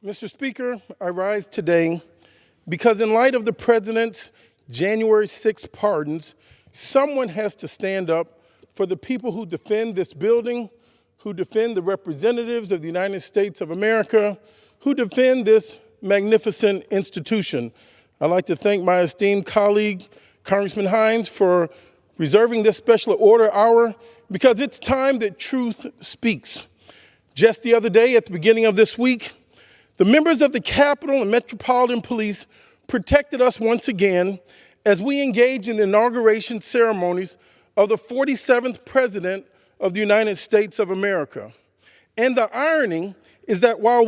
Mr. Speaker, I rise today because in light of the President's January 6th pardons, someone has to stand up for the people who defend this building, who defend the representatives of the United States of America, who defend this magnificent institution. I'd like to thank my esteemed colleague, Congressman Hines, for reserving this special order hour because it's time that truth speaks. Just the other day, at the beginning of this week, the members of the Capitol and Metropolitan Police protected us once again as we engaged in the inauguration ceremonies of the 47th President of the United States of America. And the irony is that while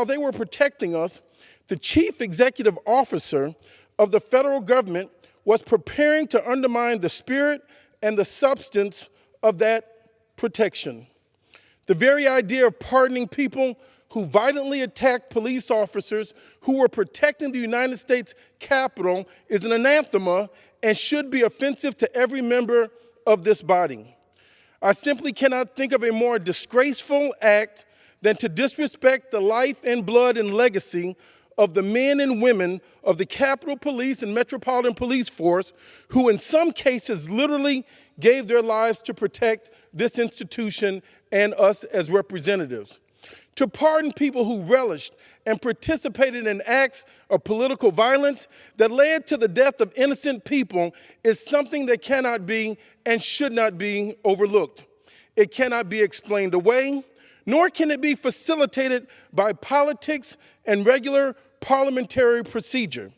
they were protecting us, the Chief Executive Officer of the federal government was preparing to undermine the spirit and the substance of that protection. The very idea of pardoning people who violently attacked police officers who were protecting the United States Capitol is an anathema and should be offensive to every member of this body. I simply cannot think of a more disgraceful act than to disrespect the life and blood and legacy of the men and women of the Capitol Police and Metropolitan Police Force who in some cases literally gave their lives to protect this institution and us as representatives. To pardon people who relished and participated in acts of political violence that led to the death of innocent people is something that cannot be and should not be overlooked. It cannot be explained away, nor can it be facilitated by politics and regular parliamentary procedure.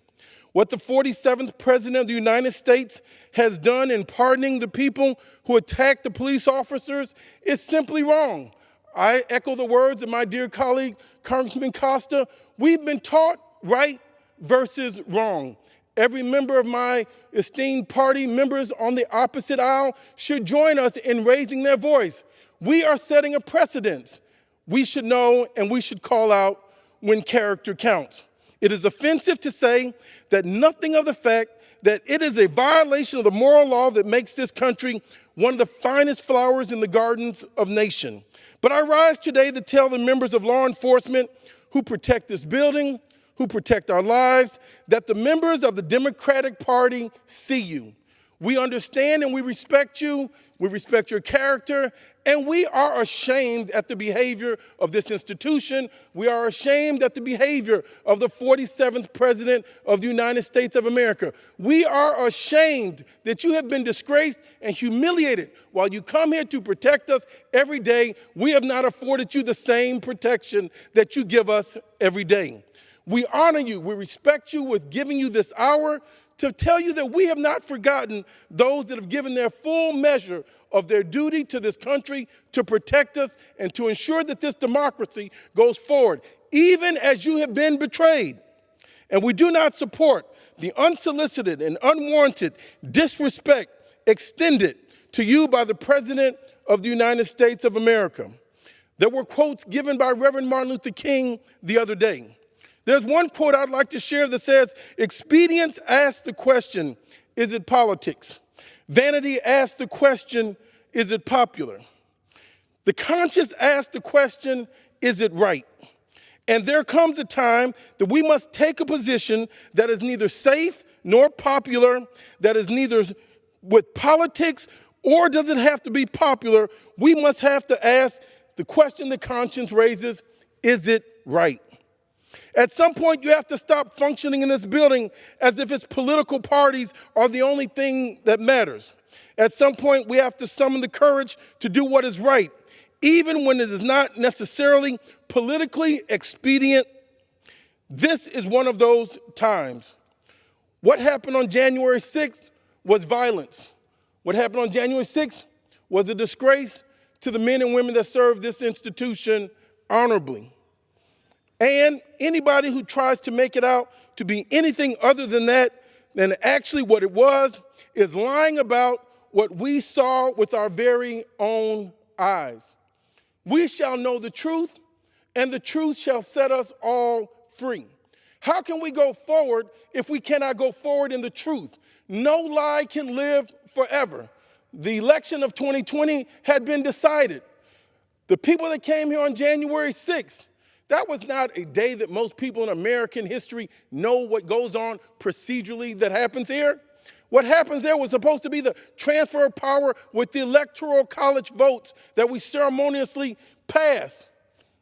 What the 47th President of the United States has done in pardoning the people who attacked the police officers is simply wrong. I echo the words of my dear colleague, Congressman Costa. We've been taught right versus wrong. Every member of my esteemed party members on the opposite aisle should join us in raising their voice. We are setting a precedent. We should know and we should call out when character counts. It is offensive to say that nothing of the fact that it is a violation of the moral law that makes this country one of the finest flowers in the gardens of nation. But I rise today to tell the members of law enforcement who protect this building, who protect our lives, that the members of the Democratic Party see you. We understand and we respect you. We respect your character, and we are ashamed at the behavior of this institution. We are ashamed at the behavior of the 47th President of the United States of America. We are ashamed that you have been disgraced and humiliated while you come here to protect us every day. We have not afforded you the same protection that you give us every day. We honor you. We respect you with giving you this hour to tell you that we have not forgotten those that have given their full measure of their duty to this country to protect us and to ensure that this democracy goes forward, even as you have been betrayed. And we do not support the unsolicited and unwarranted disrespect extended to you by the President of the United States of America. There were quotes given by Reverend Martin Luther King the other day. There's one quote I'd like to share that says, expedience asks the question, is it politics? Vanity asks the question, is it popular? The conscience asks the question, is it right? And there comes a time that we must take a position that is neither safe nor popular, that is neither with politics or does it have to be popular. We must have to ask the question the conscience raises, is it right? At some point, you have to stop functioning in this building as if its political parties are the only thing that matters. At some point, we have to summon the courage to do what is right, even when it is not necessarily politically expedient. This is one of those times. What happened on January 6th was violence. What happened on January 6th was a disgrace to the men and women that served this institution honorably. And anybody who tries to make it out to be anything other than that, than actually what it was, is lying about what we saw with our very own eyes. We shall know the truth, and the truth shall set us all free. How can we go forward if we cannot go forward in the truth? No lie can live forever. The election of 2020 had been decided. The people that came here on January 6th, That was not a day that most people in American history know what goes on procedurally that happens here. What happens there was supposed to be the transfer of power with the electoral college votes that we ceremoniously passed.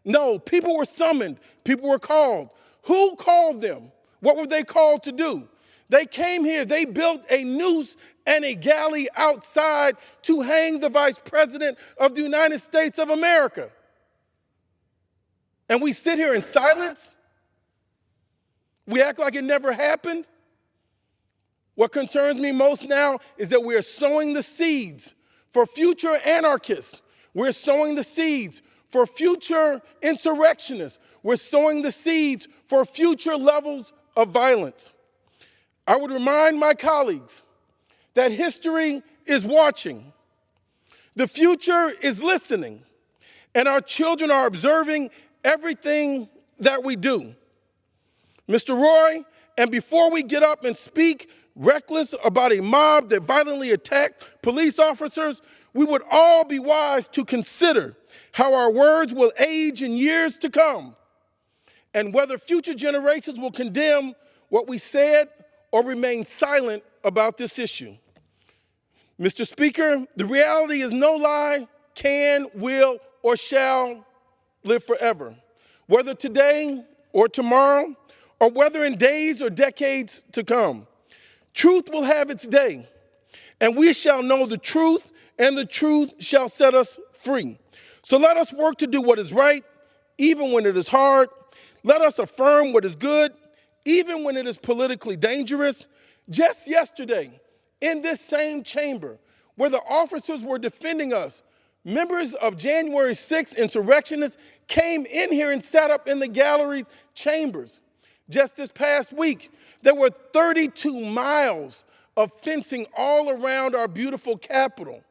No, people were summoned. People were called. Who called them? What were they called to do? They came here. They built a noose and a galley outside to hang the Vice President of the United States of America. And we sit here in silence. We act like it never happened. What concerns me most now is that we are sowing the seeds for future anarchists. We're sowing the seeds for future insurrectionists. We're sowing the seeds for future levels of violence. I would remind my colleagues that history is watching. The future is listening. And our children are observing everything that we do. Mr. Roy, and before we get up and speak reckless about a mob that violently attacked police officers, we would all be wise to consider how our words will age in years to come and whether future generations will condemn what we said or remain silent about this issue. Mr. Speaker, the reality is no lie can, will, or shall live forever. Whether today or tomorrow, or whether in days or decades to come, truth will have its day, and we shall know the truth, and the truth shall set us free. So let us work to do what is right, even when it is hard. Let us affirm what is good, even when it is politically dangerous. Just yesterday, in this same chamber, where the officers were defending us, members of January 6th insurrectionists came in here and sat up in the gallery's chambers. Just this past week, there were 32 miles of fencing all around our beautiful Capitol.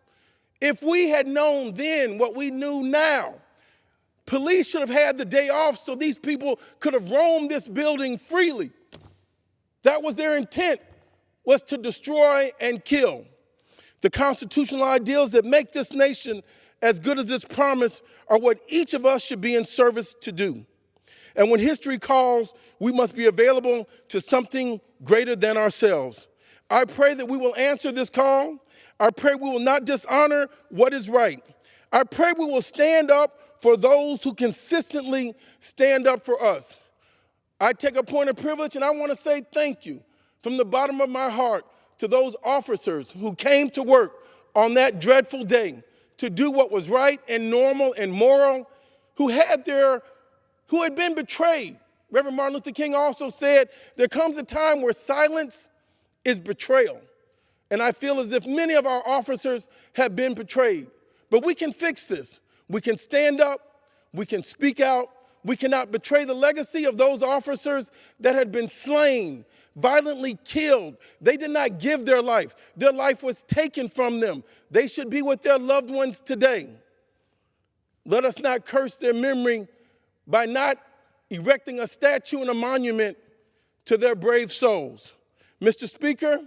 If we had known then what we knew now, police should have had the day off so these people could have roamed this building freely. That was their intent, was to destroy and kill. The constitutional ideals that make this nation as good as its promise are what each of us should be in service to do. And when history calls, we must be available to something greater than ourselves. I pray that we will answer this call. I pray we will not dishonor what is right. I pray we will stand up for those who consistently stand up for us. I take a point of privilege, and I want to say thank you from the bottom of my heart to those officers who came to work on that dreadful day to do what was right and normal and moral, who had been betrayed. Reverend Martin Luther King also said, there comes a time where silence is betrayal. And I feel as if many of our officers have been betrayed. But we can fix this. We can stand up. We can speak out. We cannot betray the legacy of those officers that had been slain, violently killed. They did not give their life. Their life was taken from them. They should be with their loved ones today. Let us not curse their memory by not erecting a statue and a monument to their brave souls. Mr. Speaker,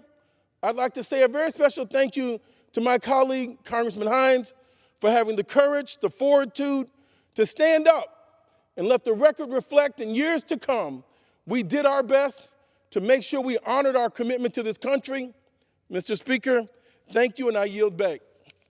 I'd like to say a very special thank you to my colleague, Congressman Hines, for having the courage, the fortitude to stand up and let the record reflect in years to come, we did our best to make sure we honored our commitment to this country. Mr. Speaker, thank you, and I yield back.